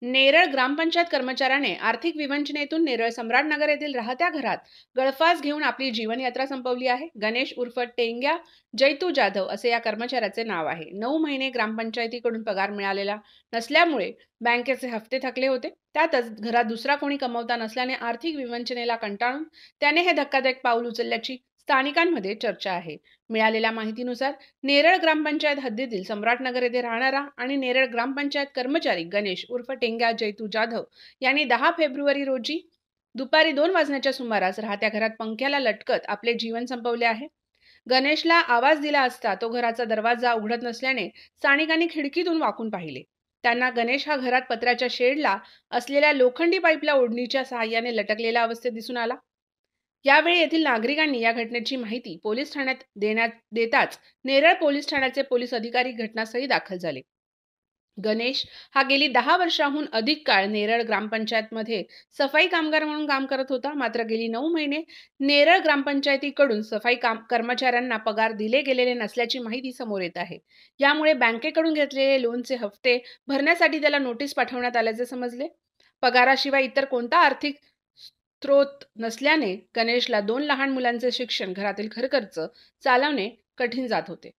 नेरळ ग्रामपंचायत कर्मचाऱ्याने आर्थिक विवंचनेतून नेरळ सम्राटनगर येथील राहत्या घरात गळफास घेऊन आपली जीवनयात्रा संपवली आहे. गणेश उर्फ टेंग्या जैतू जाधव असे या कर्मचाऱ्याचे नाव आहे. 9 महिने ग्रामपंचायतीकडून पगार मिळालेला नसल्यामुळे बँकेचे हप्ते थकले होते. त्यातच घरात दुसरा कोणी कमवता नसल्याने आर्थिक विवंचनेला कंटाळून त्याने हे धक्कादायक पाऊल उचलल्याची स्थानिकांमध्ये चर्चा आहे. मिळालेल्या माहितीनुसार नेरळ ग्रामपंचायत हद्दीतील सम्राटनगर येथे राहणारा आणि नेरळ ग्रामपंचायत कर्मचारी गणेश उर्फ टेंग्या जैतू जाधव यांनी 10 फेब्रुवारी रोजी दुपारी 2 वाजण्याच्या सुमारास राहत्या घरात पंख्याला लटकत आपले जीवन संपवले आहे. गणेशला आवाज दिला असता तो घराचा दरवाजा उघडत नसल्याने स्थानिकांनी खिडकीतून वाकून पाहिले. त्यांना गणेश हा घरात पत्र्याच्या शेडला असलेल्या लोखंडी पाईपला ओढणीच्या सहाय्याने लटकलेल्या अवस्थेत दिसून आला. यावेळी येथील नागरिकांनी या घटनेची माहिती पोलीस ठाण्यात देताच नेरळ पोलीस ठाण्याचे पोलीस अधिकारी घटनास्थळी दाखल झाले. गणेश हा गेली 10 वर्षांहून अधिक काळ नेरळ ग्रामपंचायतमध्ये सफाई कामगार म्हणून काम करत होता. मात्र गेली 9 महिने नेरळ ग्रामपंचायतीकडून सफाई कर्मचाऱ्यांना पगार दिले गेलेले नसल्याची माहिती समोर येत आहे. यामुळे बँकेकडून घेतलेले लोनचे हप्ते भरण्यासाठी त्याला नोटीस पाठवण्यात आल्याचे समजले. पगाराशिवाय इतर कोणता आर्थिक स्रोत नसल्याने गणेशला 2 लहान मुलांचे शिक्षण, घरातील घरखर्च चालवणे कठीण जात होते.